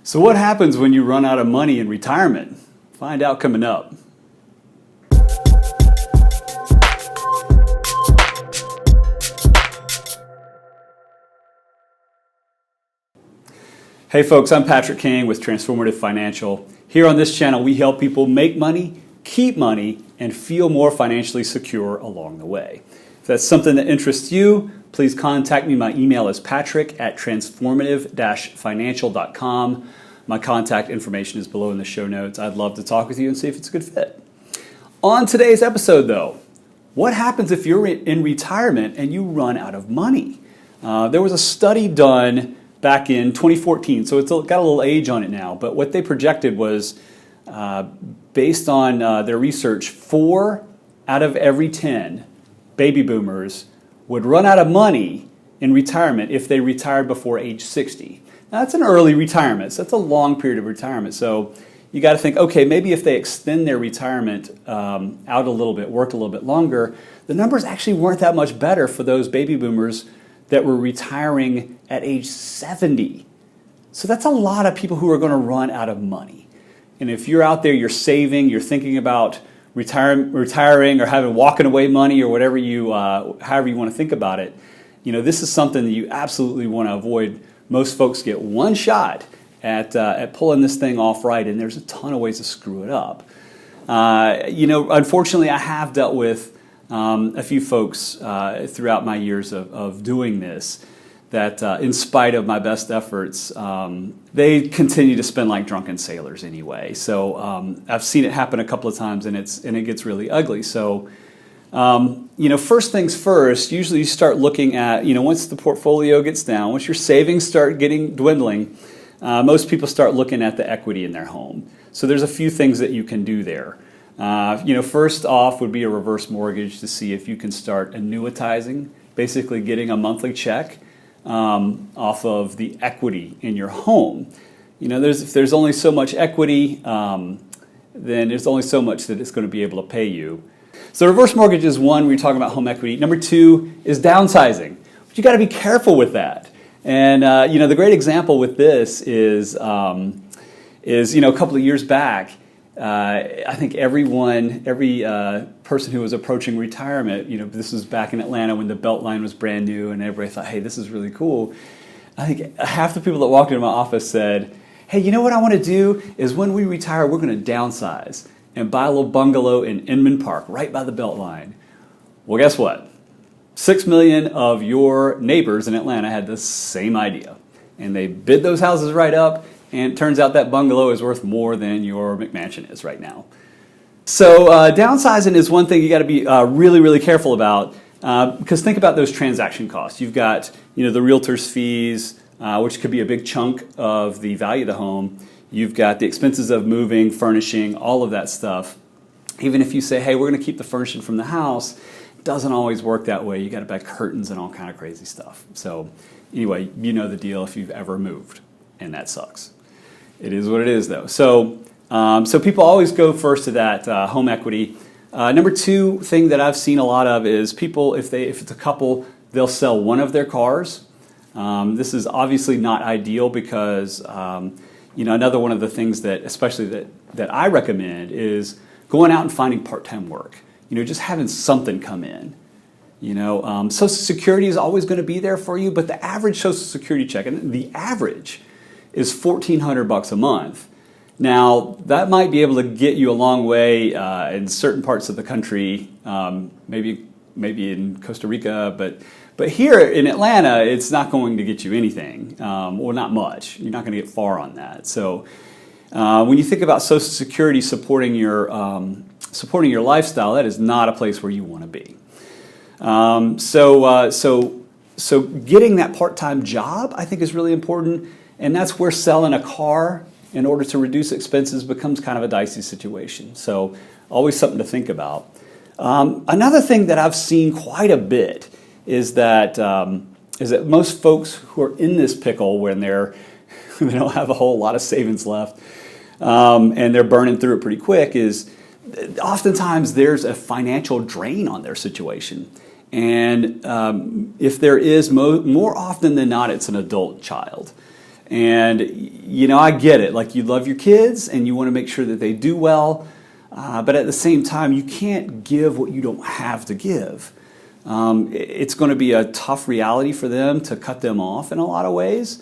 So what happens when you run out of money in retirement? Find out coming up. Hey folks, I'm Patrick King with Transformative Financial. Here on this channel, we help people make money, keep money, and feel more financially secure along the way. If that's something that interests you, please contact me. My email is patrick@transformative-financial.com. My contact information is below in the show notes. I'd love to talk with you and see if it's a good fit. On today's episode though, what happens if you're in retirement and you run out of money? There was a study done back in 2014, so it's got a little age on it now, but what they projected was based on their research, 4 out of every 10 baby boomers would run out of money in retirement if they retired before age 60. Now that's an early retirement, so that's a long period of retirement. So you got to think, okay, maybe if they extend their retirement out a little bit, work a little bit longer, the numbers actually weren't that much better for those baby boomers that were retiring at age 70. So that's a lot of people who are going to run out of money. And if you're out there, you're saving, you're thinking about retiring or having walking away money or whatever however you want to think about it, this is something that you absolutely want to avoid. Most folks get one shot at pulling this thing off right, and there's a ton of ways to screw it up. Unfortunately, I have dealt with a few folks throughout my years of doing this that in spite of my best efforts, they continue to spend like drunken sailors anyway. So I've seen it happen a couple of times, and it gets really ugly. So first things first, usually you start looking at, once the portfolio gets down, once your savings start dwindling, most people start looking at the equity in their home. So there's a few things that you can do there. First off would be a reverse mortgage to see if you can start annuitizing, basically getting a monthly check off of the equity in your home. If there's only so much equity, then there's only so much that it's going to be able to pay you. So reverse mortgage is one where you're talking about home equity. Number 2 is downsizing. But you got to be careful with that. And the great example with this is a couple of years back, I think every person who was approaching retirement, this was back in Atlanta when the Beltline was brand new and everybody thought, hey, this is really cool. I think half the people that walked into my office said, hey, you know what I want to do is when we retire, we're going to downsize and buy a little bungalow in Inman Park right by the Beltline. Well, guess what? 6 million of your neighbors in Atlanta had the same idea, and they bid those houses right up. And it turns out that bungalow is worth more than your McMansion is right now. So downsizing is one thing you got to be really, really careful about because think about those transaction costs. You've got the realtor's fees, which could be a big chunk of the value of the home. You've got the expenses of moving, furnishing, all of that stuff. Even if you say, hey, we're going to keep the furnishing from the house, it doesn't always work that way. You got to buy curtains and all kind of crazy stuff. So anyway, you know the deal if you've ever moved, and that sucks. It is what it is, though. So people always go first to that home equity. Number 2 thing that I've seen a lot of is people, if it's a couple, they'll sell one of their cars. This is obviously not ideal because another one of the things that, especially that I recommend, is going out and finding part-time work. Just having something come in. Social Security is always going to be there for you, but the average Social Security check, and the average is $1,400 a month. Now, that might be able to get you a long way in certain parts of the country, maybe in Costa Rica, but here in Atlanta, it's not going to get you anything, or not much. You're not going to get far on that. So when you think about Social Security supporting your lifestyle, that is not a place where you want to be. So getting that part-time job, I think, is really important. And that's where selling a car in order to reduce expenses becomes kind of a dicey situation. So always something to think about. Another thing that I've seen quite a bit is that most folks who are in this pickle when they don't have a whole lot of savings left and they're burning through it pretty quick is oftentimes there's a financial drain on their situation. And if there is, more often than not, it's an adult child. And, I get it. Like, you love your kids and you want to make sure that they do well. But at the same time, you can't give what you don't have to give. It's going to be a tough reality for them to cut them off in a lot of ways.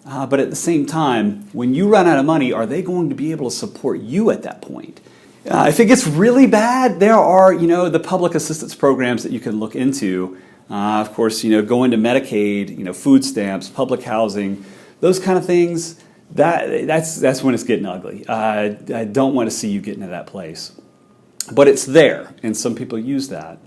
But at the same time, when you run out of money, are they going to be able to support you at that point? If it gets really bad, there are, the public assistance programs that you can look into. Of course, go into Medicaid, food stamps, public housing, those kind of things. That's when it's getting ugly. I don't want to see you getting to that place. But it's there, and some people use that.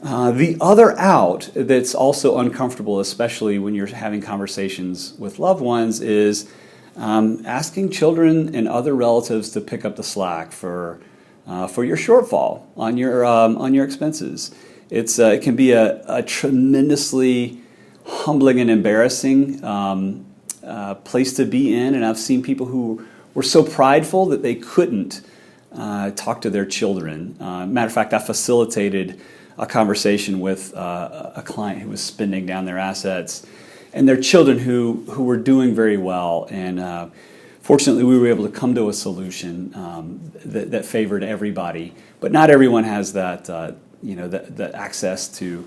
The other out that's also uncomfortable, especially when you're having conversations with loved ones, is asking children and other relatives to pick up the slack for your shortfall on your expenses. It can be a tremendously humbling and embarrassing place to be in, and I've seen people who were so prideful that they couldn't talk to their children. Matter of fact, I facilitated a conversation with a client who was spending down their assets, and their children who were doing very well. And fortunately, we were able to come to a solution that favored everybody. But not everyone has that the access to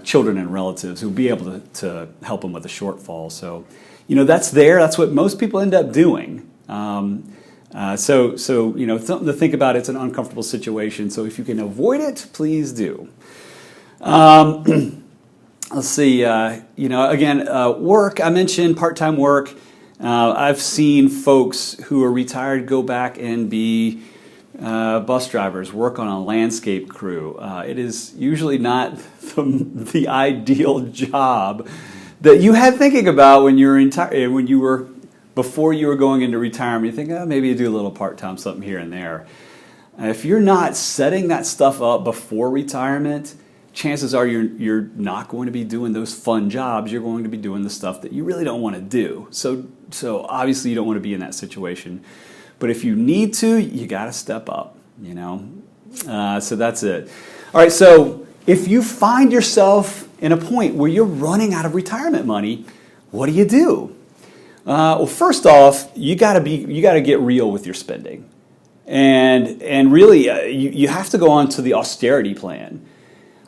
children and relatives who will be able to help them with a shortfall. So, that's there. That's what most people end up doing. So something to think about. It's an uncomfortable situation. So if you can avoid it, please do. Let's see. Work. I mentioned part-time work. I've seen folks who are retired go back and be bus drivers, work on a landscape crew. It is usually not the ideal job that you had thinking about when you were before you were going into retirement. You think, maybe you do a little part-time something here and there. If you're not setting that stuff up before retirement, chances are you're not going to be doing those fun jobs. You're going to be doing the stuff that you really don't want to do. So obviously you don't want to be in that situation. But if you need to, you got to step up, So that's it. All right, so if you find yourself in a point where you're running out of retirement money, what do? Well, first off, you got to get real with your spending, and really, you have to go on to the austerity plan.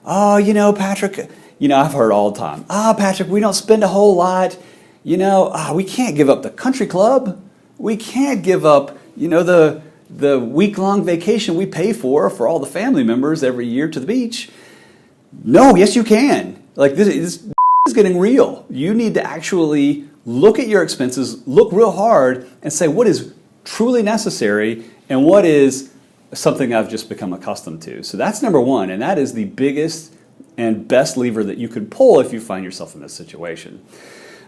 Oh, Patrick, I've heard all the time. Patrick, we don't spend a whole lot. We can't give up the country club. We can't give up, the week-long vacation we pay for all the family members every year to the beach. No, yes, you can. Like this is getting real. You need to actually look at your expenses, look real hard, and say what is truly necessary and what is something I've just become accustomed to. So that's number one, and that is the biggest and best lever that you can pull if you find yourself in this situation.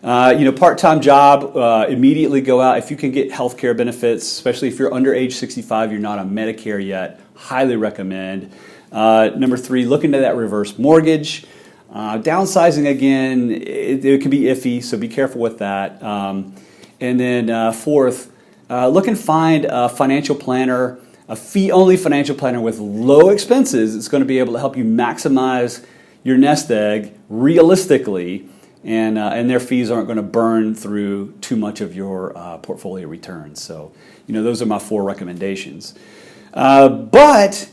Part-time job, immediately go out. If you can get health care benefits, especially if you're under age 65, you're not on Medicare yet, highly recommend. Number three, look into that reverse mortgage. Downsizing, again, it can be iffy, so be careful with that. And then fourth, look and find a financial planner, a fee-only financial planner with low expenses. It's going to be able to help you maximize your nest egg realistically, and their fees aren't going to burn through too much of your portfolio returns. So, those are my 4 recommendations. But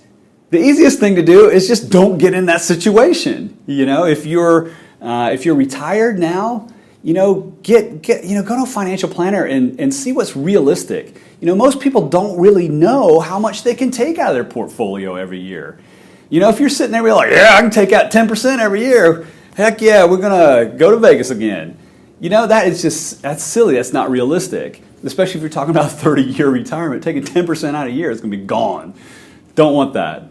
the easiest thing to do is just don't get in that situation. If you're retired now, go to a financial planner and see what's realistic. Most people don't really know how much they can take out of their portfolio every year. If you're sitting there, you're like, I can take out 10% every year. Heck yeah, we're gonna go to Vegas again. That's silly. That's not realistic. Especially if you're talking about a 30-year retirement, taking 10% out a year, it's gonna be gone. Don't want that.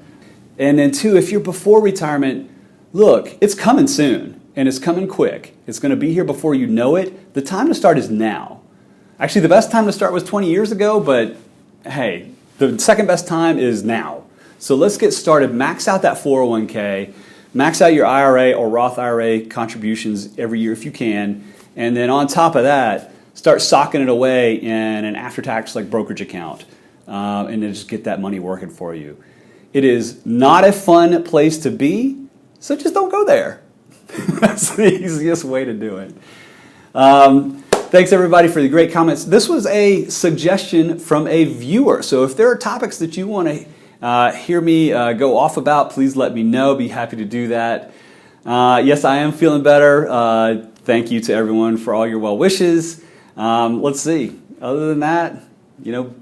And then 2, if you're before retirement, look, it's coming soon, and it's coming quick. It's going to be here before you know it. The time to start is now. Actually, the best time to start was 20 years ago, but hey, the second best time is now. So let's get started. Max out that 401k. Max out your IRA or Roth IRA contributions every year if you can. And then on top of that, start socking it away in an after-tax brokerage account, and then just get that money working for you. It is not a fun place to be, so just don't go there. That's the easiest way to do it. That's Thanks everybody for the great comments. This was a suggestion from a viewer. So if there are topics that you want to hear me go off about, please let me know. Be happy to do that. Yes, I am feeling better. Thank you to everyone for all your well wishes. Let's see. Other than that,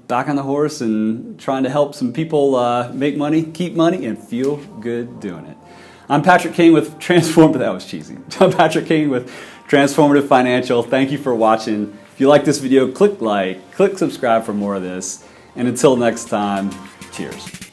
back on the horse and trying to help some people make money, keep money, and feel good doing it. I'm Patrick King with Transformative. That was cheesy. I'm Patrick King with Transformative Financial. Thank you for watching. If you like this video, click like, click subscribe for more of this. And until next time, cheers.